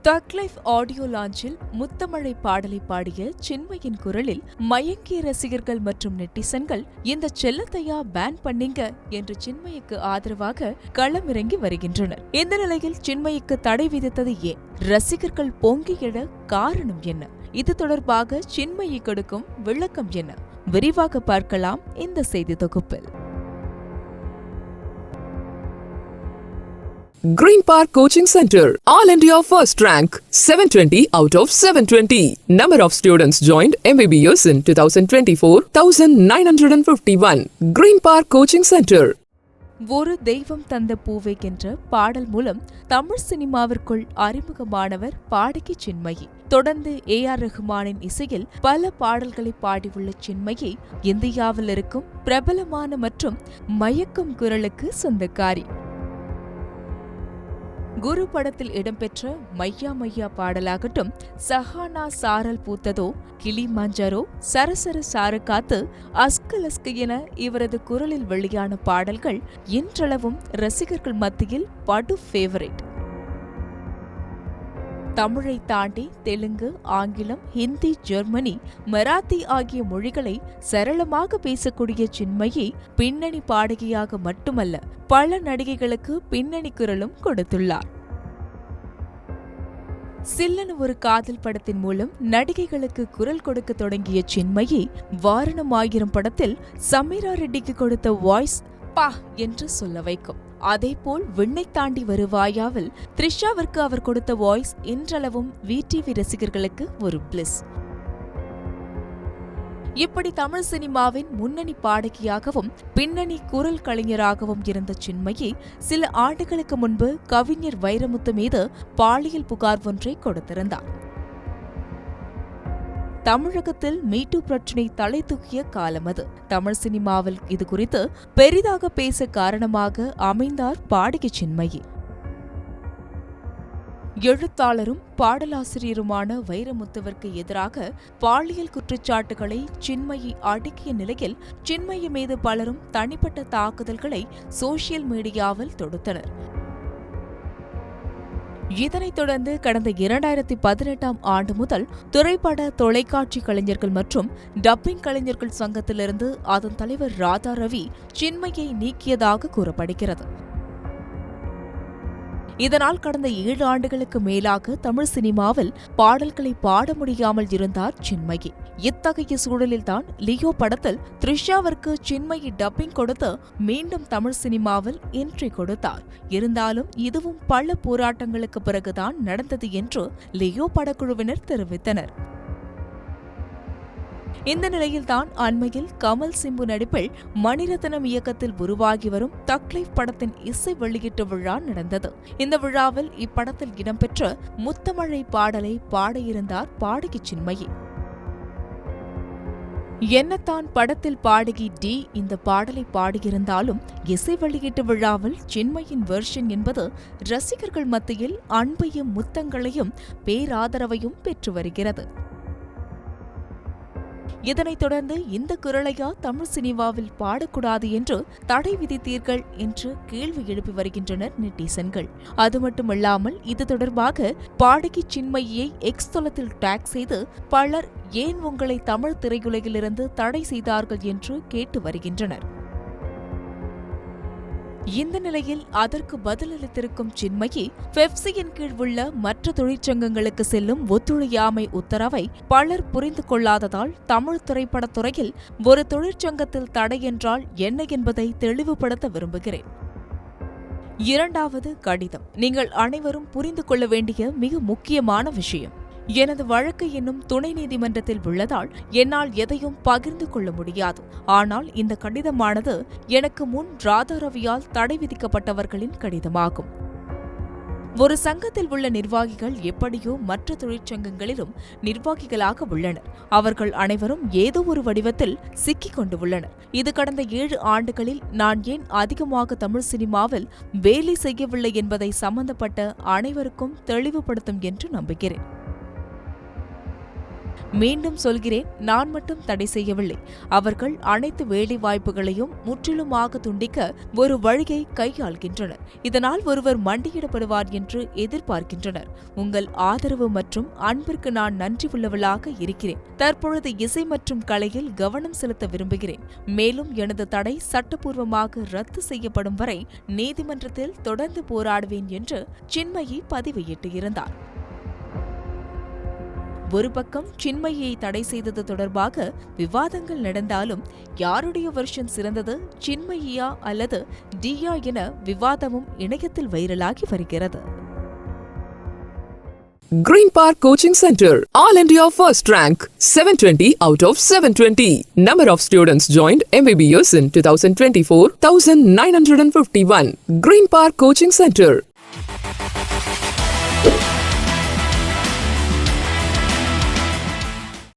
தக் life audio லான்ச்சில் முத்தமழை பாடலை பாடிய சின்மயின் குரலில் மயங்கிய ரசிகர்கள் மற்றும் நெட்டிசன்கள் இந்த செல்லத்தையா பேன் பண்ணீங்க என்று சின்மயிக்கு ஆதரவாக களமிறங்கி வருகின்றனர். இந்த நிலையில் சின்மயிக்கு தடை விதித்தது ஏன்? ரசிகர்கள் பொங்கி எழ காரணம் என்ன? இது தொடர்பாக சின்மயி கொடுக்கும் விளக்கம் என்ன? விரிவாக பார்க்கலாம் இந்த செய்தி தொகுப்பில். Green Park Coaching Center, All India First Rank, 720 out of 720. Number of students joined MBBS in 2024, 1951. Green Park Coaching Center. ஒரு தெய்வம் தந்த பூவை என்ற பாடல் மூலம் தமிழ் சினிமாவிற்குள் அறிமுகமானவர் பாடகி சின்மயி. தொடர்ந்து AR ரஹ்மானின் இசையில் பல பாடல்களை பாடியுள்ள சின்மயி இந்தியாவில் இருக்கும் பிரபலமான மற்றும் மயக்கும் குரலுக்கு சொந்தக்காரி. குரு படத்தில் இடம்பெற்ற மையா மையா பாடலாகட்டும், சஹானா சாரல் பூத்ததோ, கிளி மாஞ்சரோ, சரசர சாரக்காத்து, அஸ்கலஸ்கு என இவரது குரலில் வெளியான பாடல்கள் இன்றளவும் ரசிகர்கள் மத்தியில் படு ஃபேவரைட். தமிழை தாண்டி தெலுங்கு, ஆங்கிலம், ஹிந்தி, ஜெர்மனி, மராத்தி ஆகிய மொழிகளை சரளமாக பேசக்கூடிய சின்மயி பின்னணி பாடகியாக மட்டுமல்ல, பல நடிகைகளுக்கு பின்னணி குரலும் கொடுத்துள்ளார். சில்லன ஒரு காதல் படத்தின் மூலம் நடிகைகளுக்கு குரல் கொடுக்க தொடங்கிய சின்மயி வாரணம் ஆயிரம் படத்தில் சமீரா ரெட்டிக்கு கொடுத்த வாய்ஸ் பா என்று சொல்ல வைக்கும். அதேபோல் விண்ணை தாண்டி வருவாயாவில் த்ரிஷாவிற்கு அவர் கொடுத்த வாய்ஸ் இன்றளவும் VTV ரசிகர்களுக்கு ஒரு பிளிஸ். இப்படி தமிழ் சினிமாவின் முன்னணி பாடகியாகவும் பின்னணி குரல் கலைஞராகவும் இருந்த சின்மயி சில ஆண்டுகளுக்கு முன்பு கவிஞர் வைரமுத்து மீது பாலியல் புகார் ஒன்றை கொடுத்திருந்தார். தமிழகத்தில் மீட்டு பிரச்சினை தலை தூக்கிய காலம் அது. தமிழ் சினிமாவில் இது குறித்து பெரிதாக பேச காரணமாக அமைந்தார் பாடகி சின்மயி. எழுத்தாளரும் பாடலாசிரியருமான வைரமுத்துவிற்கு எதிராக பாலியல் குற்றச்சாட்டுகளை சின்மயி அடுக்கிய நிலையில் சின்மயி மீது பலரும் தனிப்பட்ட தாக்குதல்களை சோசியல் மீடியாவில் தொடுத்தனர். இதனைத் தொடர்ந்து கடந்த 2018ஆம் ஆண்டு முதல் திரைப்பட தொலைக்காட்சி கலைஞர்கள் மற்றும் டப்பிங் கலைஞர்கள் சங்கத்திலிருந்து அதன் தலைவர் ராதா ரவி சின்மயை நீக்கியதாக கூறப்படுகிறது. இதனால் கடந்த 7 ஆண்டுகளுக்கு மேலாக தமிழ் சினிமாவில் பாடல்களை பாட முடியாமல் இருந்தார் சின்மயி. இத்தகைய சூழலில்தான் லியோ படத்தில் த்ரிஷாவிற்கு சின்மயி டப்பிங் கொடுத்து மீண்டும் தமிழ் சினிமாவில் என்ட்ரி கொடுத்தார். இருந்தாலும் இதுவும் பல போராட்டங்களுக்கு பிறகுதான் நடந்தது என்று லியோ படக்குழுவினர் தெரிவித்தனர். இந்த நிலையில்தான் அண்மையில் கமல் சிம்பு நடிப்பில் மணிரத்னம் இயக்கத்தில் உருவாகி வரும் தக் லைஃப் படத்தின் இசை வெளியீட்டு விழா நடந்தது. இந்த விழாவில் இப்படத்தில் இடம்பெற்ற முத்தமழை பாடலை பாட இருந்தார் பாடகி சின்மயி. என்னத்தான் படத்தில் பாடகி டி இந்த பாடலை பாடியிருந்தாலும் இசை வெளியீட்டு விழாவில் சின்மயின் வெர்ஷன் என்பது ரசிகர்கள் மத்தியில் அன்பையும் முத்தங்களையும் பேராதரவையும் பெற்று வருகிறது. இதனைத் தொடர்ந்து இந்த குரலையா தமிழ் சினிமாவில் பாடக்கூடாது என்று தடை விதித்தீர்கள் என்று கேள்வி எழுப்பி வருகின்றனர் நெட்டிசன்கள். அது மட்டுமல்லாமல் இது தொடர்பாக பாடகி சின்மயியை எக்ஸ் தளத்தில் டேக் செய்து பலர் ஏன் உங்களை தமிழ் திரையுலகிலிருந்து தடை செய்தார்கள் என்று கேட்டு வருகின்றனர். இந்த நிலையில் அதற்கு பதிலளித்திருக்கும் சின்மயி பெப்சியின் கீழ் உள்ள மற்ற தொழிற்சங்கங்களுக்கு செல்லும் ஒத்துழையாமை உத்தரவை பலர் புரிந்து கொள்ளாததால் தமிழ் திரைப்படத் துறையில் ஒரு தொழிற்சங்கத்தில் தடை என்றால் என்ன என்பதை தெளிவுபடுத்த விரும்புகிறேன். 2வது கடிதம் நீங்கள் அனைவரும் புரிந்து கொள்ள வேண்டிய மிக முக்கியமான விஷயம். எனது வழக்கு என்னும் துணை நீதிமன்றத்தில் உள்ளதால் என்னால் எதையும் பகிர்ந்து கொள்ள முடியாது. ஆனால் இந்த கடிதமானது எனக்கு முன் ராதா ரவியால் தடை விதிக்கப்பட்டவர்களின் கடிதமாகும். ஒரு சங்கத்தில் உள்ள நிர்வாகிகள் எப்படியோ மற்ற தொழிற்சங்கங்களிலும் நிர்வாகிகளாக உள்ளனர். அவர்கள் அனைவரும் ஏதோ ஒரு வடிவத்தில் சிக்கிக் கொண்டு உள்ளனர். இது கடந்த 7 ஆண்டுகளில் நான் ஏன் அதிகமாக தமிழ் சினிமாவில் வேலை செய்யவில்லை என்பதை சம்பந்தப்பட்ட அனைவருக்கும் தெளிவுபடுத்தும் என்று நம்புகிறேன். மீண்டும் சொல்கிறேன், நான் மட்டும் தடை செய்யவில்லை. அவர்கள் அனைத்து வேலைவாய்ப்புகளையும் முற்றிலுமாக துண்டிக்க ஒரு வழியை கையாள்கின்றனர். இதனால் ஒருவர் மண்டியிடப்படுவார் என்று எதிர்பார்க்கின்றனர். உங்கள் ஆதரவு மற்றும் அன்பிற்கு நான் நன்றி உள்ளவளாக இருக்கிறேன். தற்பொழுது இசை மற்றும் கலையில் கவனம் செலுத்த விரும்புகிறேன். மேலும் எனது தடை சட்டப்பூர்வமாக ரத்து செய்யப்படும் வரை நீதிமன்றத்தில் தொடர்ந்து போராடுவேன் என்று சின்மயி பதிவிட்டு இருந்தார். ஒரு பக்கம் சின்மயியை தடை செய்தது தொடர்பாக விவாதங்கள் நடந்தாலும் யாருடைய வெர்ஷன் சிறந்தது, சின்மயியா அல்லது டியா என விவாதமும் இணையத்தில் வைரலாகி வருகிறது. Green Park Coaching Center, All India First Rank, 720 out of 720. Number of students joined MBBS in 2024, 1951. Green Park Coaching Center.